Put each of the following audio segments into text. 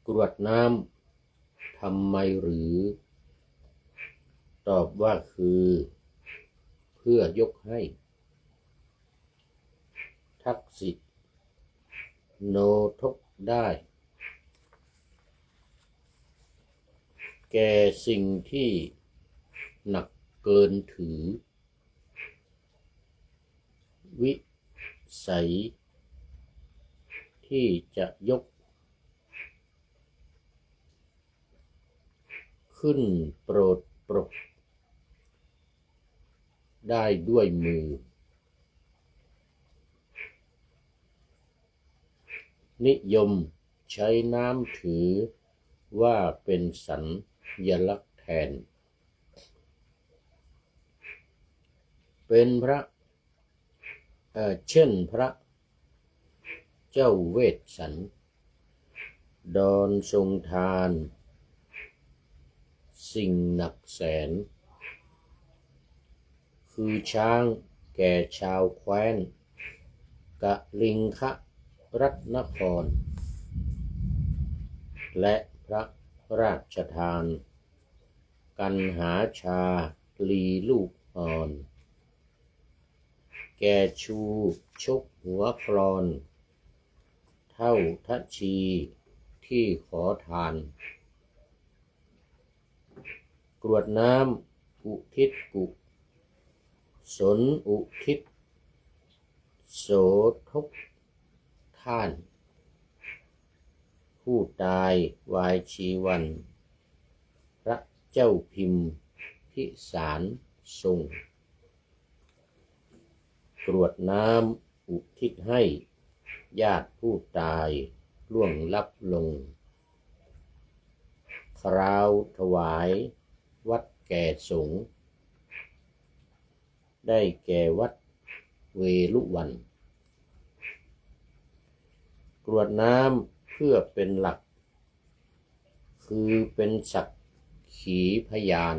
กรวดน้ำทำไมหรือตอบว่าคือเพื่อยกให้ทักษิโนทกได้แก่สิ่งที่หนักเกินถือวิสัยที่จะยกขึ้นโปรดปรกได้ด้วยมือนิยมใช้น้ำถือว่าเป็นสัญลักษณ์แทนเป็นพระเช่นพระเจ้าเวสสันดรทรงทานสิ่งหนักแสนคือช้างแก่ชาวแคว้นกลิงครัตนครและพระราชทานกันหาชาลีลูกอ่อนแก่ชูชกหัวครอนเท่าทัชชีที่ขอทานกรวดน้ำอุทิศกุศลอุทิศโสทกท่านผู้ตายวายชีวันพระเจ้าพิมพิสารทรงกรวดน้ำอุทิศให้ญาติผู้ตายล่วงลับลงคราวถวายวัดแก่สงฆ์ได้แก่วัดเวลุวันกรวดน้ำเพื่อเป็นหลักคือเป็นสักขีพยาน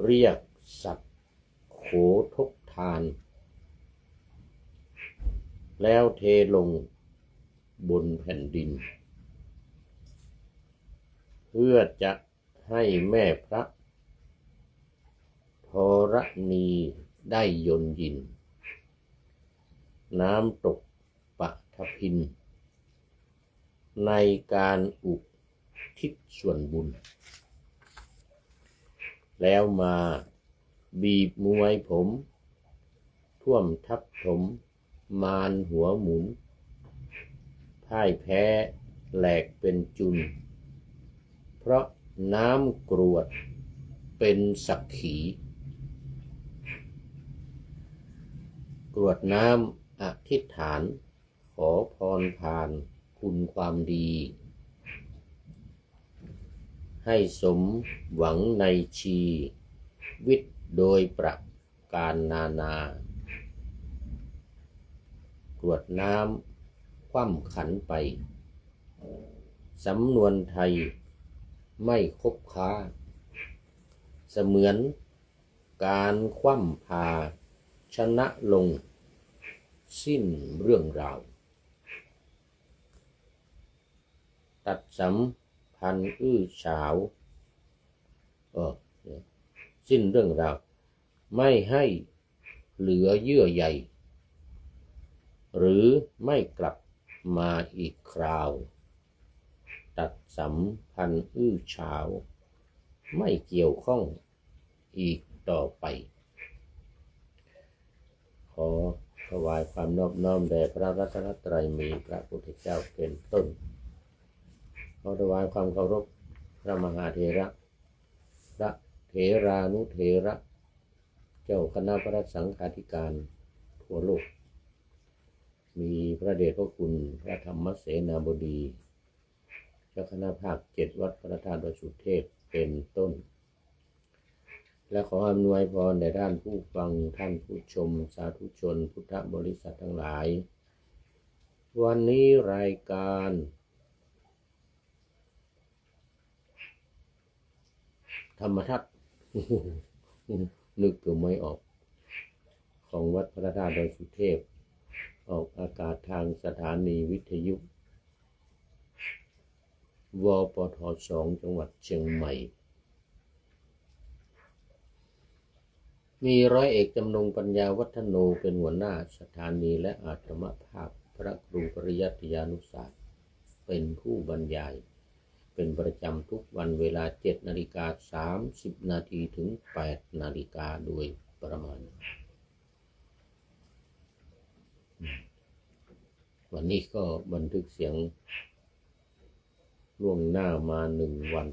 เรียกสัตว์โขทกทานแล้วเทลงบนแผ่นดินเพื่อจะให้แม่พระธรณีได้ยนยินน้ำตกปฐพินในการอุทิศส่วนบุญแล้วมาบีบมวยผมท่วมทับถมมารหัวหมุนพ่ายแพ้แหลกเป็นจุนเพราะน้ำกรวดเป็นสักขีกรวดน้ำอธิษฐานขอพรผ่านคุณความดีให้สมหวังในชีวิตโดยประการนานากรวดน้ำคว่ำขันไปสำนวนไทยไม่คบค้าเสมือนการคว่ำพาชนะลงสิ้นเรื่องราวตัดสัมพันธ์อื้อฉาวสิ้นเรื่องราวไม่ให้เหลือเยื่อใยหรือไม่กลับมาอีกคราวตัดสัมพันธ์อื้อฉาวไม่เกี่ยวข้องอีกต่อไปขอถวายความนอบน้อมแด่พระรัตนตรัยมีพระพุทธเจ้าเป็นต้นขอถวายความเคารพพระมหาเถระพระเถรานุเถระเจ้าคณะพระสังฆาธิการทั่วโลกมีพระเดชพระคุณพระธรรมเสนาบดีเจ้าคณะภาค7วัดพระธาตุวสุเทพเป็นต้นและขออำนวยพรแด่ท่านผู้ฟังท่านผู้ชมสาธุชนพุทธบริษัททั้งหลายวันนี้รายการธรรมทัศน์ นึกถึงไม่ออกของวัดพระธาตุดอยสุเทพออกอากาศทางสถานีวิทยุ วปท2จังหวัดเชียงใหม่มีร้อยเอกจำนงปัญญาวัฒโนเป็นหัวหน้าสถานีและอาตมภาพพระครูปริยัติยานุศาสตร์เป็นผู้บรรยายเป็นประจำทุกวันเวลา 7:30 นาทีถึง 8 นาฬิกาโดยประมาณวันนี้ก็บันทึกเสียงล่วงหน้ามา1 วัน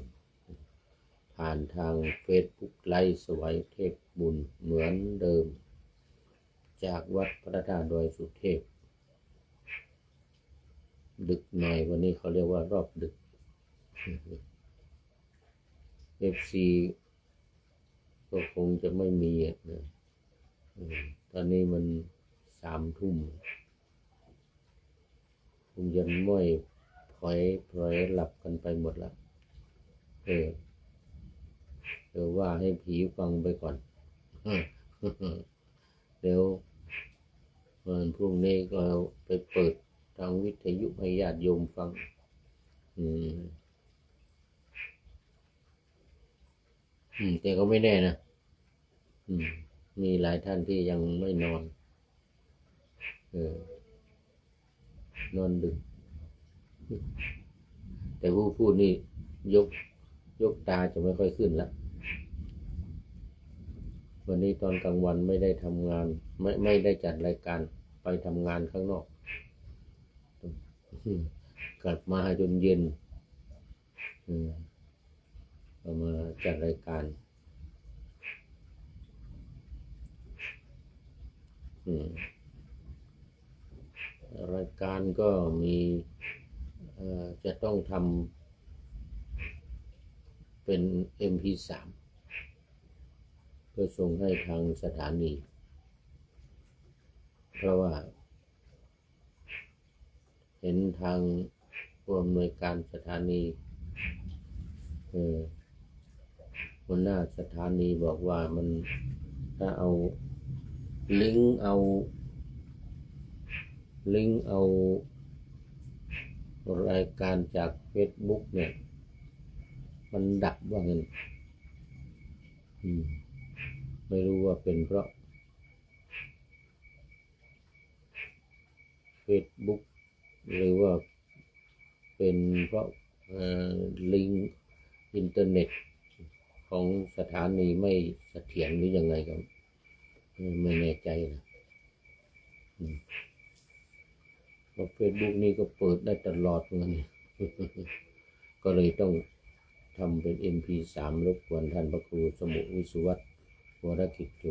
ผ่านทางเฟซบุ๊กไลฟ์สวัยเทพบุญเหมือนเดิมจากวัดพระธาตุดอยสุเทพดึกหน่อยวันนี้เขาเรียกว่ารอบดึก FC ก็คงจะไม่มีนะตอนนี้มัน3 ทุ่มคงยันม้อยพลอยหลับกันไปหมดแล้วเดี๋ยวว่าให้ผีฟังไปก่อน เดี๋ยววันพรุ่งนี้ก็ไปเปิดทางวิทยุให้ญาติโยมฟังแต่ก็ไม่แน่นะมีหลายท่านที่ยังไม่นอนนอนดึกแต่ผู้พูดนี่ยกตาจะไม่ค่อยขึ้นละวันนี้ตอนกลางวันไม่ได้ทำงานไม่ได้จัดรายการไปทำงานข้างนอกกลับมาจนเย็นเอามาจัดรายการรายการก็มีจะต้องทำเป็น MP3 เพื่อส่งให้ทางสถานีเพราะว่าเห็นทางผู้อำนวยการสถานีหัวหน้าสถานีบอกว่ามันถ้าเอาลิงก์เอารายการจาก Facebook เนี่ยมันดับว่างั้นไม่รู้ว่าเป็นเพราะ Facebook หรือว่าเป็นเพราะลิงก์อินเทอร์เน็ตของสถานีไม่เสถียรหรือยังไงก็ไม่แน่ใจนะเพราะ Facebook นี่ก็เปิดได้ตลอดเหมือนกันก็เลยต้องทำเป็น MP3 รบกวนท่านพระครูสมุวิสุวัฒน์วรกิจโย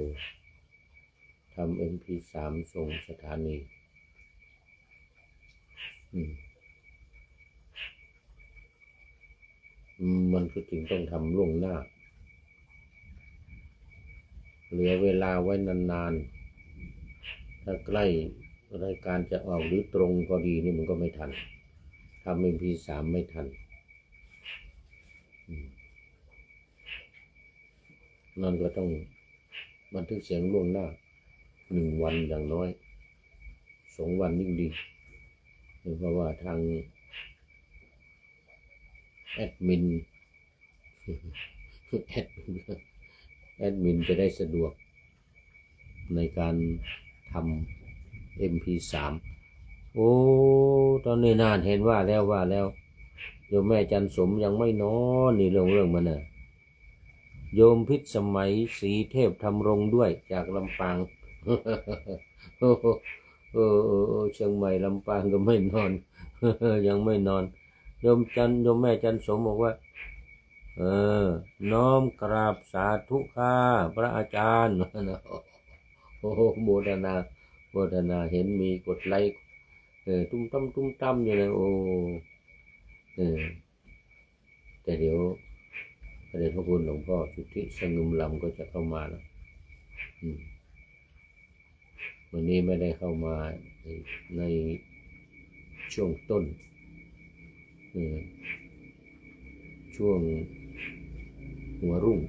ทำ MP3 ส่งสถานีมันก็จึงต้องทำล่วงหน้าเหลือเวลาไว้นานๆถ้าใกล้รายการจะออกหรือตรงพอดีนี่มันก็ไม่ทันทำ MP3 ไม่ทันนั่นก็ต้องบันทึกเสียงล่วงหน้า1 วันอย่างน้อย2 วันยิ่งดีเพราะว่าทางแอดมินจะได้สะดวกในการทำ MP3 โอ้ตอนนี้นานเห็นว่าแล้วโยมแม่จันสมยังไม่นอนนี่เรื่องมันน่ะโยมพิษสมัยศรีเทพธรรมรงค์ด้วยจากลำปางเชียงใหม่ลำปางก็ไม่นอน ยังไม่นอนโยมแม่จันสมบอกว่าน้อมกราบสาธุค่ะพระอาจารย์โอ้โมทนาเห็นมีกดไลค์ตุ้มตั้มอยู่เลยโอ้แต่เดี๋ยวพระเดชพระคุณหลวงพ่อสุทธิสงุมลำก็จะเข้ามาแล้ววันนี้ไม่ได้เข้ามาในช่วงต้นช่วงหัวรุ่ง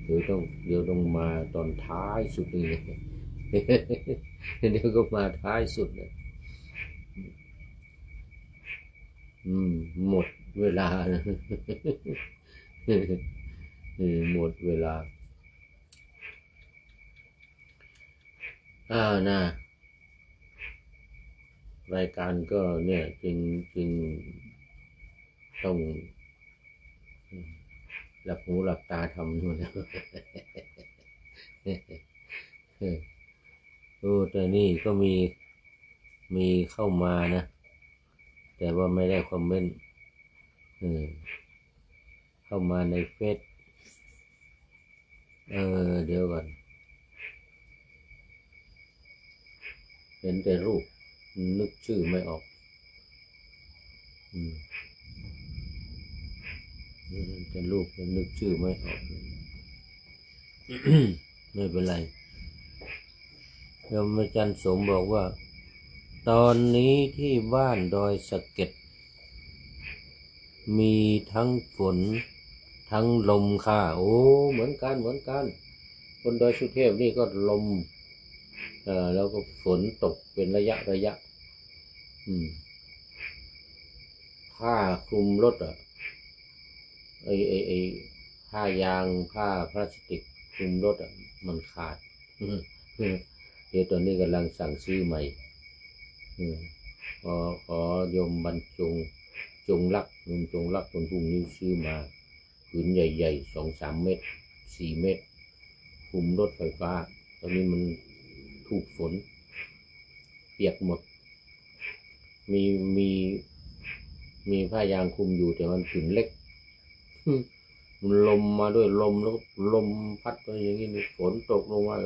เดี๋ยวต้องมาตอนท้ายสุดเลยเดี๋ยวก็มาท้ายสุดเลย หมดเวลานะ หมดเวลานะรายการก็เนี่ยจริงต้องหลับหูหลับตาทำนู่นนะ แต่นี่ก็มีเข้ามานะแต่ว่าไม่ได้คอมเมนต์เข้ามาในเฟซเดี๋ยวก่อนเห็นแต่รูปนึกชื่อไม่ออกแต่รูปนึกชื่อไม่ออก ไม่เป็นไรโยมอาจารย์สมบอกว่าตอนนี้ที่บ้านดอยสะเก็ดมีทั้งฝนทั้งลมค่ะโอ้เหมือนกันบนดอยสุเทพนี่ก็ลมแล้วก็ฝนตกเป็นระยะผ้าคลุมรถไอ้ผ้ายางผ้าพลาสติกคลุมรถมันขาดเดี๋ยวตอนนี้กำลังสั่งซื้อใหม่ขอโยมบรรจงรักคนพรุ่งนี้ซื้อมาผืนใหญ่ๆ2-3 เมตร4 เมตรคลุมรถไฟฟ้าตอนนี้มันถูกฝนเปียกหมดมีผ้ายางคลุมอยู่แต่มันผืนเล็กมันลมมาด้วยลมแล้วลมพัดไปอย่างนี้ฝนตกลงมา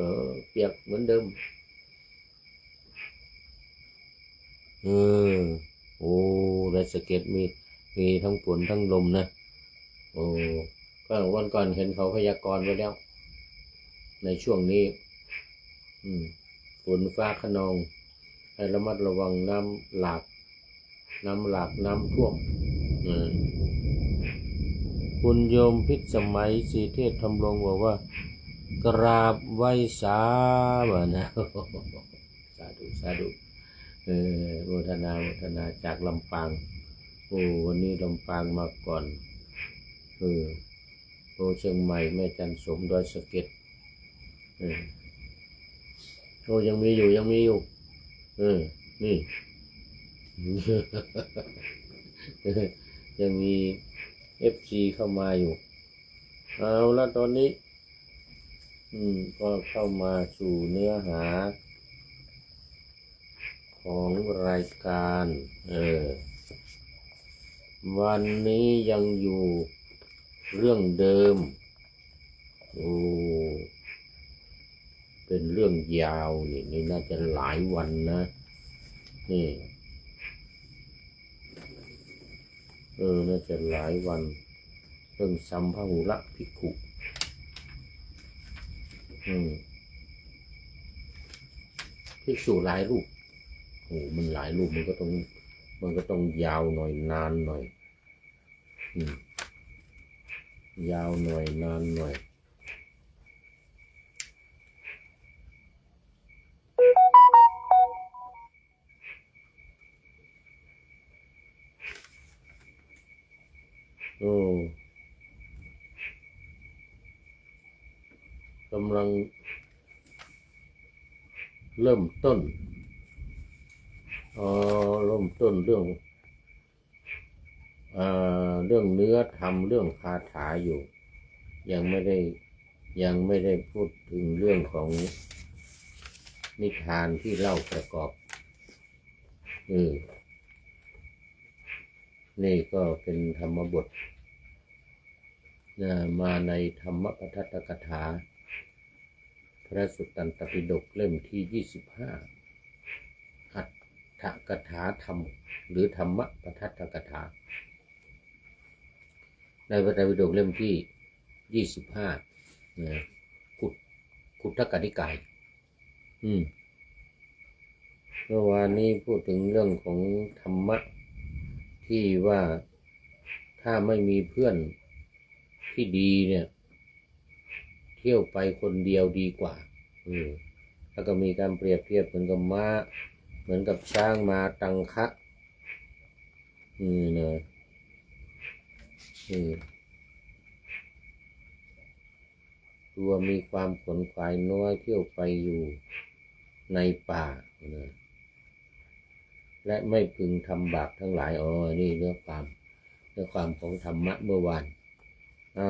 เปียกเหมือนเดิมโอ้ดอยสะเก็ดมีทั้งฝนทั้งลมนะโอ้ก็วันก่อนเห็นเขาพยากรณ์ไว้แล้วในช่วงนี้ฝนฟ้าคะนองให้ระมัดระวังน้ำหลากน้ำท่วมคุณโยมพิษสมัยสีเทศทำรงบอกว่ากราบไหว้สาบ่นะสาธุโมทนาจากลำปางวันนี้ลำปางมาก่อนเชียงใหม่แม่จันสมดอยสะเก็ดยังมีอยู่นี่ ยังมี FC เข้ามาอยู่เอาละตอนนี้ก็เข้ามาสู่เนื้อหาของรายการวันนี้ยังอยู่เรื่องเดิมเป็นเรื่องยาวนี่น่าจะหลายวันนะนี่น่าจะหลายวันเรื่องสัมภหุระภิกขุภิกษุหลายรูปมันหลายรูปมันก็ต้องยาวหน่อยนานหน่อยยาวหน่อยนานหน่อยกำลังเริ่มต้นเรื่องเนื้อธรรมเรื่องคาถาอยู่ยังไม่ได้พูดถึงเรื่องของนิทานที่เล่าประกอบนี่ก็เป็นธรรมบทมาในธรรมปทัตตกถาพระสุตตันตปิฎกเล่มที่25อัตถกถาธรรมหรือธรรมปทัตตกถาในพระไตรปิฎกเล่มที่25ขุททกนิกายเมื่อวานนี้พูดถึงเรื่องของธรรมะที่ว่าถ้าไม่มีเพื่อนที่ดีเนี่ยเที่ยวไปคนเดียวดีกว่าแล้วก็มีการเปรียบเทียบเหมือนกับม้าเหมือนกับช้างมาตังคะ นี่นะตัวมีความขนขวายน้อยเที่ยวไปอยู่ในป่านะและไม่พึงทำบาปทั้งหลายนี่เนื้อความของธรรมะเมื่อวาน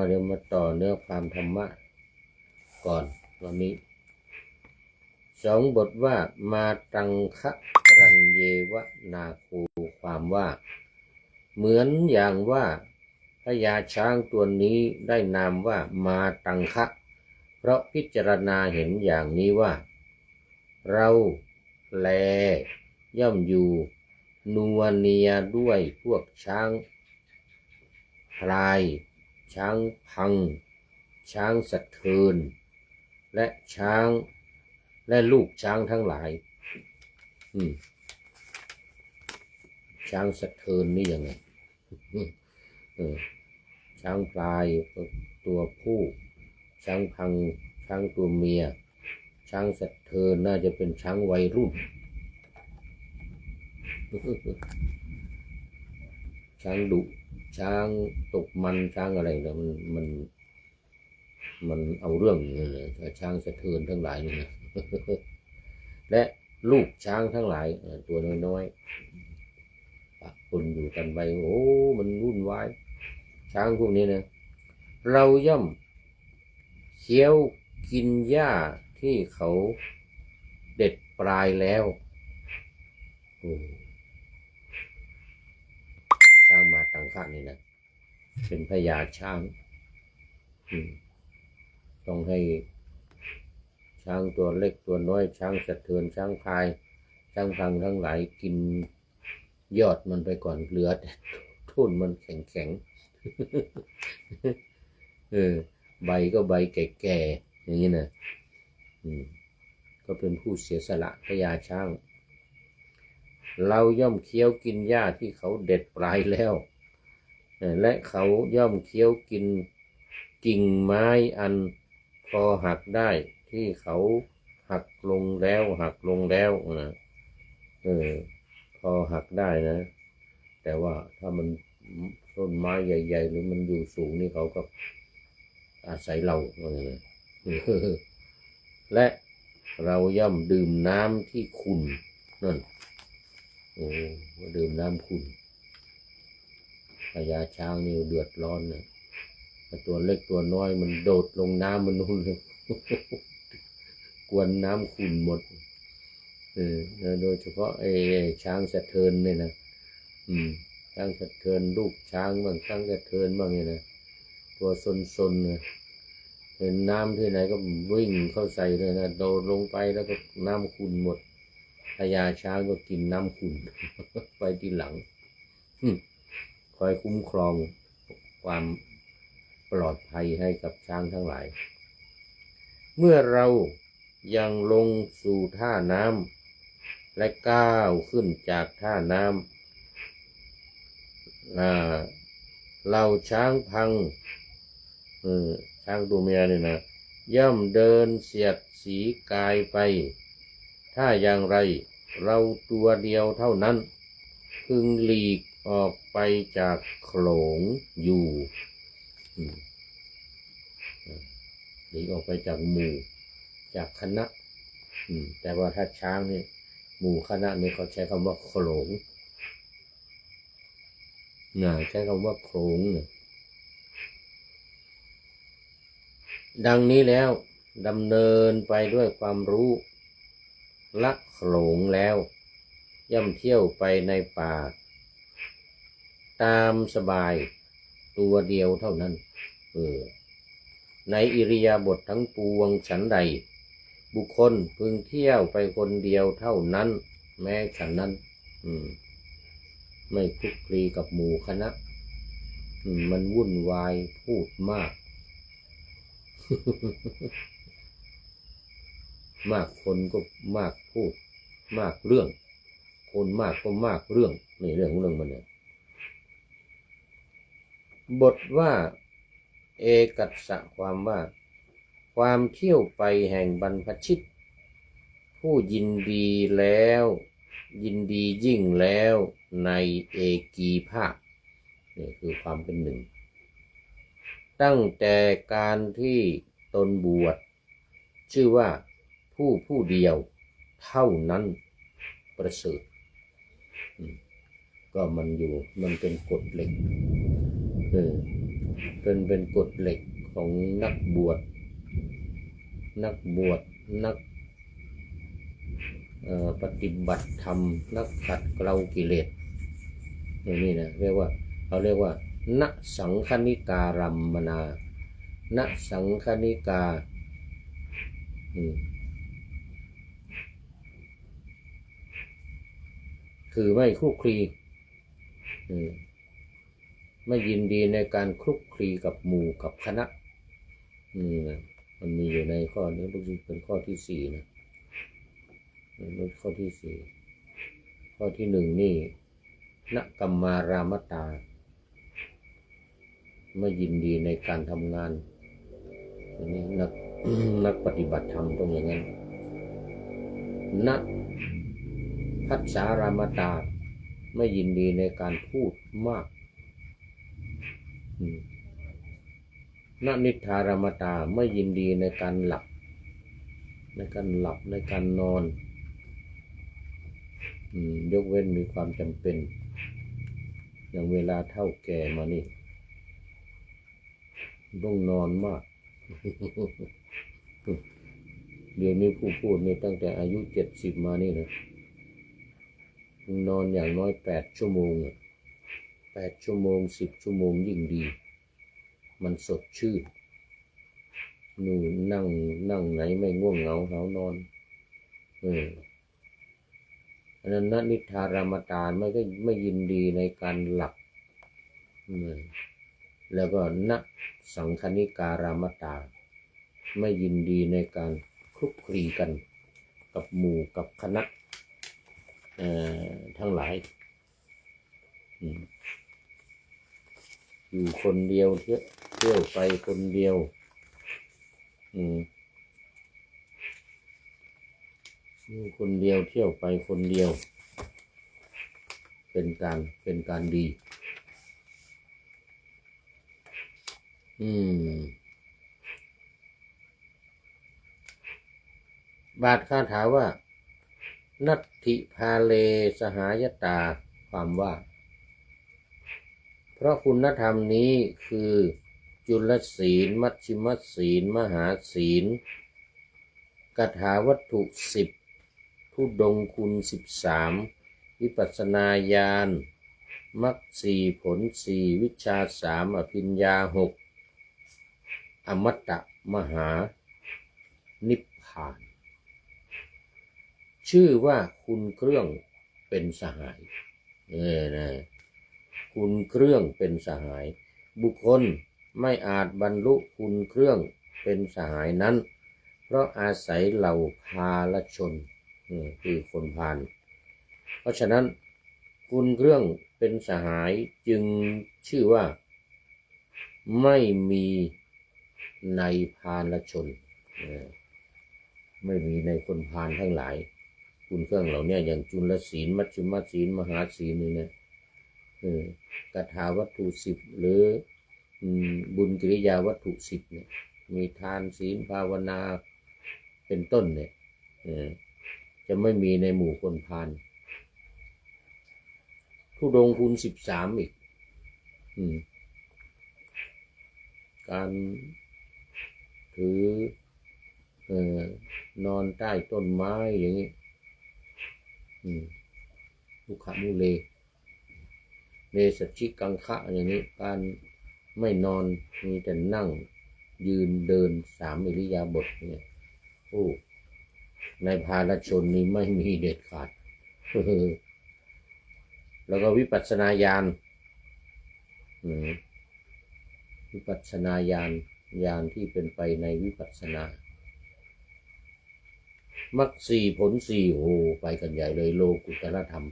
เดี๋ยวมาต่อเนื้อความธรรมะก่อนวันนี้2 บทว่ามาตังคะรัญเยวะนาคูความว่าเหมือนอย่างว่าพญาช้างตัวนี้ได้นามว่ามาตังคะเพราะพิจารณาเห็นอย่างนี้ว่าเราแลย่อมอยู่นัวเนียด้วยพวกช้างพลายช้างพังช้างสะเทือนและช้างและลูกช้างทั้งหลายช้างสะเทือนนี่ยังไงช้างพลายตัวผู้ช้างพังช้างตัวเมียช้างสะเทือนน่าจะเป็นช้างวัยรุ่นช้างดุช้างตกมันช้างอะไรเนี่ยมันเอาเรื่องเลยช้างสะเทือนทั้งหลายนี่นะและลูกช้างทั้งหลายตัวน้อยๆปักปนอยู่กันไปมันวุ่นวายช้างพวกนี้นะเราย่อมเคี้ยวกินหญ้าที่เขาเด็ดปลายแล้วช้างมาตังคะนี่นะเป็นพญาช้างต้องให้ช้างตัวเล็กตัวน้อยช้างสะเทือนช้างพายช้างพังทั้งหลายกินยอดมันไปก่อนเหลือแต่ทุ่นมันแข็งใบก็ใบแก่ๆอย่างนี้นะก็เป็นผู้เสียสละพญาช้างเราย่อมเคี้ยวกินหญ้าที่เขาเด็ดปลายแล้วและเขาย่อมเคี้ยวกินกิ่งไม้อันพอหักได้ที่เขาหักลงแล้วนะพอหักได้นะแต่ว่าถ้ามันต้นไม้ใหญ่ๆหรือมันอยู่สูงนี่เขาก็อาศัยเราเลยและเราย่อมดื่มน้ำที่ขุ่นนั่นดื่มน้ำขุ่นพญาช้างนี่เดือดร้อนนะตัวเล็กตัวน้อยมันโดดลงน้ำมันนู่นเลยกวนน้ำขุ่นหมดโดยเฉพาะไอ้ช้างสะเทือนเนี่ยนะช้างสะเทือนลูกช้างบ้างช้างสะเทือนบ้างเนี่ยนะตัวซนๆนะเห็นน้ำที่ไหนก็วิ่งเข้าใส่เลยนะโดดลงไปแล้วก็น้ำขุ่นหมดพญาช้างก็กินน้ำขุ่นไปทีหลังคอยคุ้มครองความปลอดภัยให้กับช้างทั้งหลายเมื่อเรายังลงสู่ท่าน้ำและก้าวขึ้นจากท่าน้ำเราช้างพังช้างตัวเมียนี่นะย่อมเดินเสียดสีกายไปถ้าอย่างไรเราตัวเดียวเท่านั้นพึงหลีกออกไปจากโขลงอยู่หลีกออกไปจากหมู่จากคณะแต่ว่าถ้าช้างนี่หมู่คณะนี่เขาใช้คำว่าโขลงใช้คำว่าโขลงดังนี้แล้วดำเนินไปด้วยความรู้ละโขลงแล้วย่ำเที่ยวไปในป่าตามสบายตัวเดียวเท่านั้นในอิริยาบถทั้งปวงฉันใดบุคคลพึงเที่ยวไปคนเดียวเท่านั้นแม้ฉันนั้นไม่คลุกคลีกับหมู่คณะมันวุ่นวายพูดมาก มากคนก็มากพูดมากเรื่องคนมากก็มากเรื่องนี่เรื่องของเรื่องมันเนี่ยบทว่าเอกัสสะความว่าความเที่ยวไปแห่งบรรพชิตผู้ยินดีแล้ว ยินดียิ่งแล้วในเอกีภาพนี่คือความเป็นหนึ่งตั้งแต่การที่ตนบวชชื่อว่าผู้เดียวเท่านั้นประเสริฐก็มันเป็นกฎเหล็กเป็นกฎเหล็กของนักบวชนักปฏิบัติธรรมนักขัดเกลากิเลสนี่นะเรียกว่าณสังคณิการัมมนาณสังคณิกาคือไม่คลุกคลีไม่ยินดีในการคลุกคลีกับหมู่กับคณะมันมีอยู่ในข้อนี้รู้สึกเป็นข้อที่สี่นะข้อที่สี่ข้อที่หนึ่งนี่ณกัมมารามตาไม่ยินดีในการทำงานอันนี้นักปฏิบัติธรรมต้องอย่างนั้นณพัสสารามตาไม่ยินดีในการพูดมากณนิทธารามตาไม่ยินดีในการหลับในการนอนยกเว้นมีความจำเป็นอย่างเวลาเท่าแก่มานี่ต้องนอนมากเดี๋ยวนี้ผู้พูดนี่ตั้งแต่อายุ70มานี่นะนอนอย่างน้อย8 ชั่วโมง8 ชั่วโมง10 ชั่วโมงยิ่งดีมันสดชื่นนู่นนั่งไหนไม่ง่วงเหงาหาวนอนอันนั้นณนิทธารามตาไม่ยินดีในการหลับแล้วก็ณสังคณิการามตาไม่ยินดีในการคลุกคลีกันกับหมู่กับคณะทั้งหลายอยู่คนเดียวเที่ยวไปคนเดียวอยู่คนเดียวเที่ยวไปคนเดียวเป็นการดีบาทคาถาว่านัตถิภาเลสหายตาความว่าเพราะคุณธรรมนี้คือจุลศีลมัชฌิมศีลมหาศีลกถาวัตถุ10ธุดงค์คุณ13วิปัสสนาญาณมรรค4ผล4วิชชา3อภิญญา6อมตะมหานิพพานชื่อว่าคุณเครื่องเป็นสหายนะคุณเครื่องเป็นสหายบุคคลไม่อาจบรรลุคุณเครื่องเป็นสหายนั้นเพราะอาศัยเหล่าพาลชนคือคนพาลเพราะฉะนั้นคุณเครื่องเป็นสหายจึงชื่อว่าไม่มีในพาลชนไม่มีในคนพาลทั้งหลายคุณเครื่องเหล่านี้อย่างจุลศีลมัชฌิมศีลมหาศีลนี่นะกถาวัตถุ10หรือบุญกิริยาวัตถุ10เนี่ยมีทานศีลภาวนาเป็นต้นเนี่ยจะไม่มีในหมู่คนพาลธุดงค์คุณ13อีกการถือนอนใต้ต้นไม้อย่างนี้ทุกขมุเลเนสชิกังคะอย่างนี้การไม่นอนมีแต่นั่งยืนเดิน3อิริยาบถเนี่ยในภาลชนนี้ไม่มีเด็ดขาดแล้วก็วิปัสสนาญาณวิปัสสนาญาณที่เป็นไปในวิปัสสนามรรค4ผล4ไปกันใหญ่เลยโลกุตตรธรรม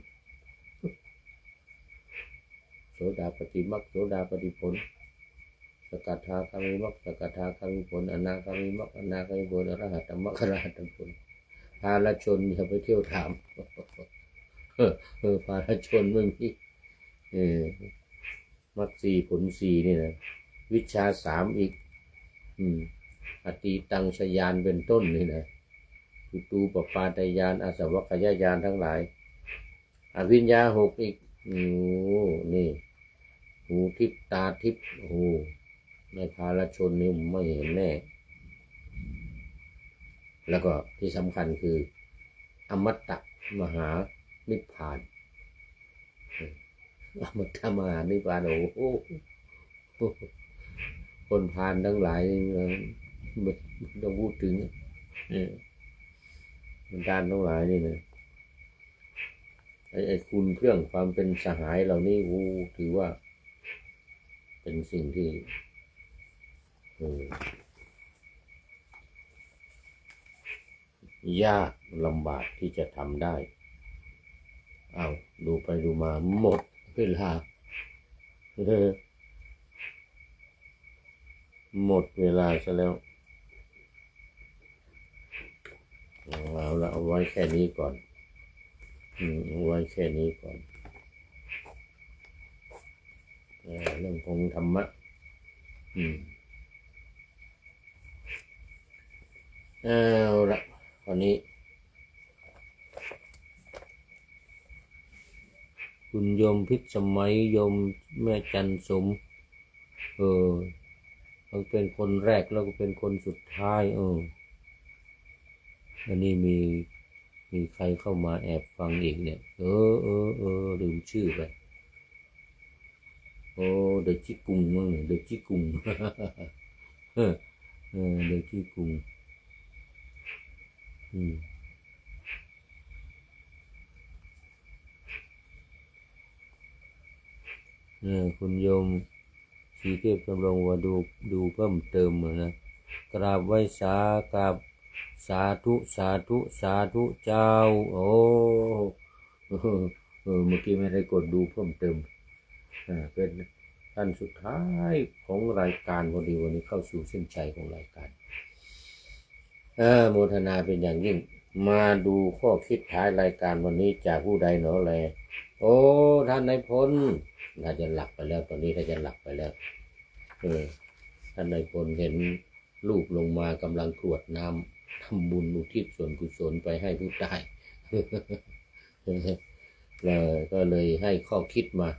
โสดาปฏิมรรคโสดาปฏิผลสกทาคามิมรรคสกทาคามิผลอนาคามิมรรคอนาคามิผลอรหัตตมรรคอรหัตตผลพาลชนอย่าไปเที่ยวถาม ภารชนไม่มีเออมรรคสี่ผลสี่นี่นะวิชาสามอีกอตีตังชยานเป็นต้นนี่นะจุตูปปาตยานอาสวัคยายานทั้งหลายอภิญญาหกอีกนี่หูทิพตาทิพในภารชนนี่ไม่เห็นแน่แล้วก็ที่สำคัญคืออมตะมหานิพพานอมตะมหานิพพานโอ้โหคนพานทั้งหลายไม่ต้องพูดถึงคนพานทั้งหลายนี่นะไอ้คุณเครื่องความเป็นสหายเหล่านี้ถือว่าเป็นสิ่งที่ยากลำบากที่จะทำได้ดูไปดูมาหมดเวลาหมดเวลาซะแล้วเอาละเอาไว้แค่นี้ก่อนเอาไว้แค่นี้ก่อนเรื่องของธรรมะเอาละตอนนี้คุณโยมพิษสมัยโยมแม่จันสมมันเป็นคนแรกแล้วก็เป็นคนสุดท้ายอันนี้มีใครเข้ามาแอบฟังอีกเนี่ยลืมชื่อไปเด็กจิกุงมั้งเด็กจิกุงเด็กจิกุงคุณโยมสีเทพกำลังว่าดูเพิ่มเติมนะกราบไหว้กราบสาธุสาธุสาธุเจ้าเมื่อกี้ไม่ได้กดดูเพิ่มเติมเป็นท่านสุดท้ายของรายการพอดีวันนี้เข้าสู่เส้นชัยของรายการโมทนาเป็นอย่างยิ่งมาดูข้อคิดท้ายรายการวันนี้จากผู้ใดหนอแลท่านนายพลถ้าจะหลับไปแล้วตอนนี้ถ้าจะหลับไปแล้วท่านนายพลเห็นลูกลงมากำลังกรวดน้ำทำบุญอุทิศส่วนกุศลไปให้ผู้ตายก็เลยให้ข้อคิดมา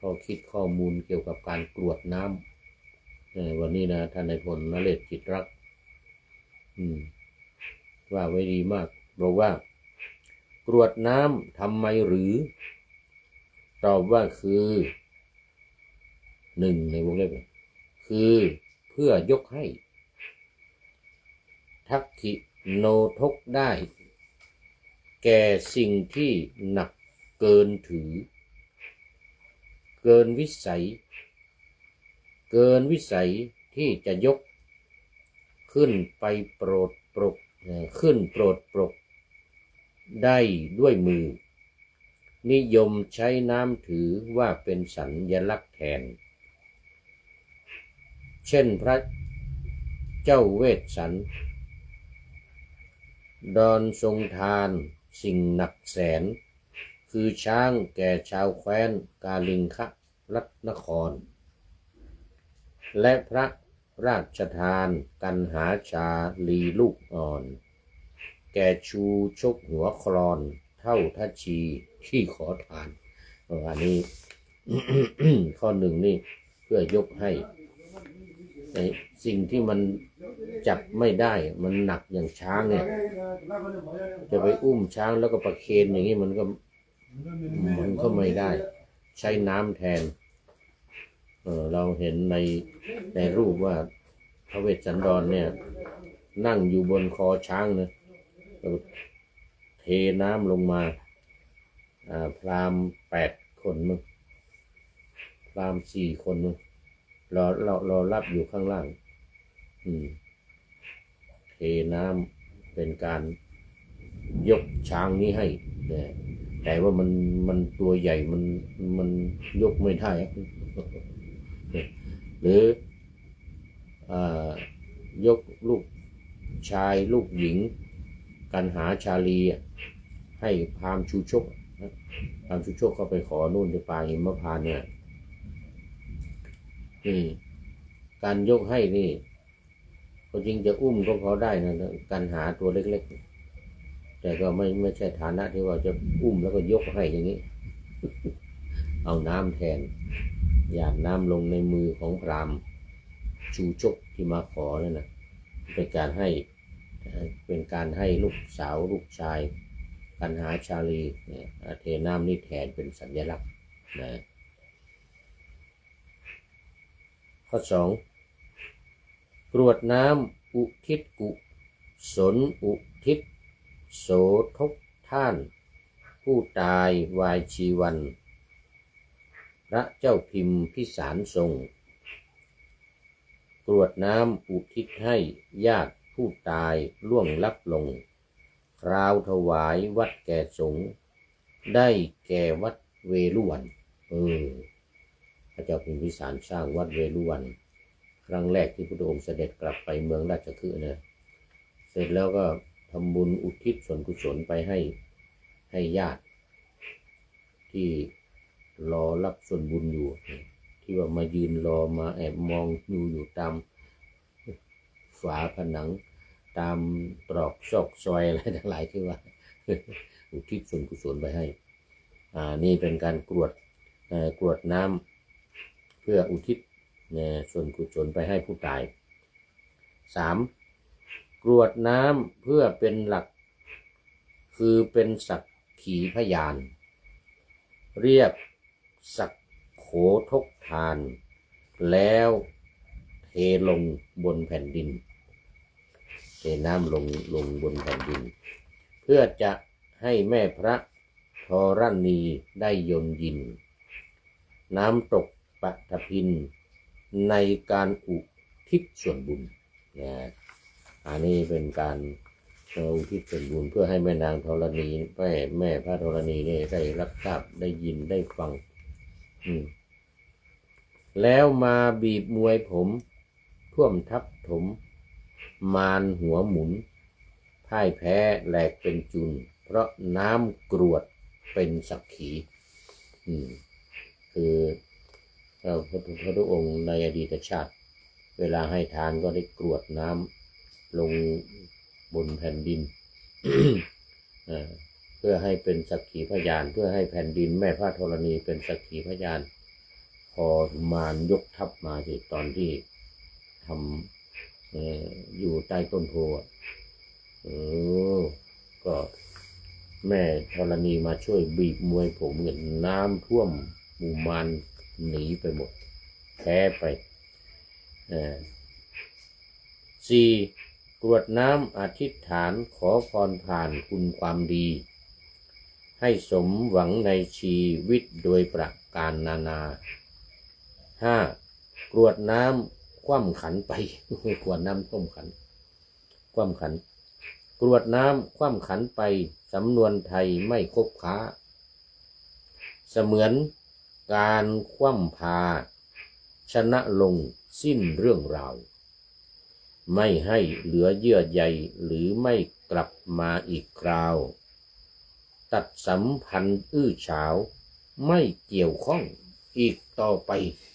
ข้อคิดข้อมูลเกี่ยวกับการกรวดน้ำวันนี้นะท่านนายพลนเรศจิตรักว่าไว้ดีมากบอกว่ากรวดน้ำทำไมหรือตอบว่าคือ1ในวงเล็บคือเพื่อยกให้ทักขิโนทกได้แก่สิ่งที่หนักเกินถือเกินวิสัยที่จะยกขึ้นไปโปรดปรกได้ด้วยมือนิยมใช้น้ำถือว่าเป็นสัญลักษณ์แทนเช่นพระเจ้าเวสสันดรทรงทานสิ่งหนักแสนคือช้างแก่ชาวแคว้นกาลิงคะรัตนครและพระราชทานกันหาชาลีลูกอ่อนแก่ชูชกหัวคลอนเท่าทัชชีที่ขอทานอันนี้ ข้อหนึ่งนี่เพื่อยกให้สิ่งที่มันจับไม่ได้มันหนักอย่างช้างเนี่ยจะไปอุ้มช้างแล้วก็ประเคนอย่างนี้มันก็ไม่ได้ใช้น้ำแทนเราเห็นในรูปว่าพระเวสสันดรเนี่ยนั่งอยู่บนคอช้างนะเทน้ำลงมาพราหมณ์8 คนมั้งพราหมณ์4 คนมั้งรอรับอยู่ข้างล่างเทน้ำเป็นการยกช้างนี้ให้แต่ว่ามันตัวใหญ่มันยกไม่ได้หรือยกลูกชายลูกหญิงกันหาชาลี ให้พราหมณ์ชูชกพราหมณ์ชูชกเขาไปขอนู่นที่ป่าหิมพานต์เนี่ยนี่การยกให้นี่ก็จริงจะอุ้มก็พอได้นะการหาตัวเล็กๆแต่ก็ไม่ใช่ฐานะที่ว่าจะอุ้มแล้วก็ยกให้อย่างนี้ เอาน้ำแทนหยาดน้ำลงในมือของพราหมณ์ชูชกที่มาขอนั่นนะเป็นการให้ลูกสาวลูกชายกันหาชาลีเนี่ยเทน้ำนี่แทนเป็นสัญลักษณ์นะข้อ 2กรวดน้ำอุทิศกุศลอุทิศโสทกท่านผู้ตายวายชีวันพระเจ้าพิมพิสารทรงกรวดน้ำอุทิศให้ญาติผู้ตายล่วงลับลงคราวถวายวัดแก่สงฆ์ได้แก่วัดเวฬุวันพระเจ้าพิมพิสารสร้างวัดเวฬุวันครั้งแรกที่พระพุทธองค์เสด็จกลับไปเมืองราชคฤห์เนี่ยเสร็จแล้วก็ทำบุญอุทิศส่วนกุศลไปให้ญาติที่รอรับส่วนบุญอยู่ที่ว่ามายืนรอมาแอบมองอยู่ตามฝาผนังตามตรอกซอกซอยอะไรทั้งหลายที่ว่าอุทิศส่วนกุศลไปให้นี่เป็นการกรวดน้ำเพื่ออุทิศส่วนกุศลไปให้ผู้ตาย 3. กรวดน้ำเพื่อเป็นหลักคือเป็นสักขีพยานเรียกสักโขทกทานแล้วเทลงบนแผ่นดินเทน้ำลงบนแผ่นดินเพื่อจะให้แม่พระธรณีได้ยนยินน้ำตกปฐพินในการอุทิศส่วนบุญอันนี้เป็นการอุทิศส่วนบุญเพื่อให้แม่นางธรณีแม่พระธรณีได้รับทราบได้ยินได้ฟังแล้วมาบีบมวยผมท่วมทับถมมารหัวหมุนพ่ายแพ้แหลกเป็นจุนเพราะน้ำกรวดเป็นสักขีคือพระพุทธองค์ในอดีตชาติเวลาให้ทานก็ได้กรวดน้ำลงบนแผ่นดิน เพื่อให้เป็นสักขีพยานเพื่อให้แผ่นดินแม่พระธรณีเป็นสักขีพยานพอมารยกทัพมาที่ตอนที่ทำอยู่ใต้ต้นโพก็แม่ธรณีมาช่วยบีบมวยผมเงินน้ำท่วมหมู่มารหนีไปหมดแพ้ไป4. กรวดน้ำอธิษฐานขอพรผ่านคุณความดีให้สมหวังในชีวิตโดยประการนานา 5. กรวดน้ำคว่ำขันไปกรวดน้ำคว่ำขันกรวดน้ำคว่ำขันไปสำนวนไทยไม่คบค้าเสมือนการคว่ำพาชนะลงสิ้นเรื่องราวไม่ให้เหลือเยื่อใยหรือไม่กลับมาอีกคราวตัดสัมพันธ์อื้อฉาวไม่เกี่ยวข้องอีกต่อไป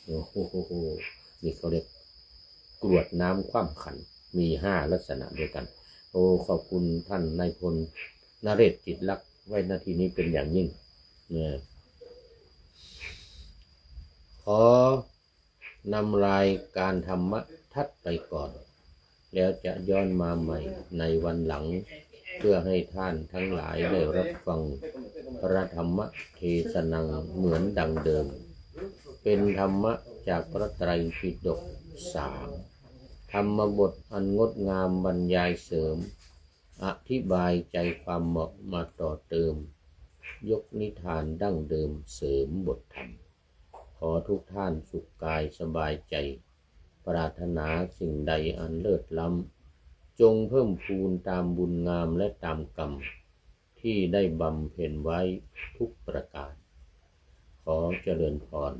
นี่เขาเรียกกรวดน้ำคว่ำขันมี5ลักษณะด้วยกันขอบคุณท่านนายพลนเรศจิตลักษณ์ไว้นาทีนี้เป็นอย่างยิ่งขอนำรายการธรรมะทัดไปก่อนแล้วจะย้อนมาใหม่ในวันหลังเพื่อให้ท่านทั้งหลายได้รับฟังพระธรรมเทศนาเหมือนดังเดิมเป็นธรรมะจากพระไตรปิฎก3ธรรมบทอันงดงามบรรยายเสริมอธิบายใจความเหมาะมาต่อเติมยกนิทานดั้งเดิมเสริมบทธรรมขอทุกท่านสุขกายสบายใจปรารถนาสิ่งใดอันเลิศล้ำจงเพิ่มพูนตามบุญงามและตามกรรมที่ได้บำเพ็ญไว้ทุกประการขอเจริญพร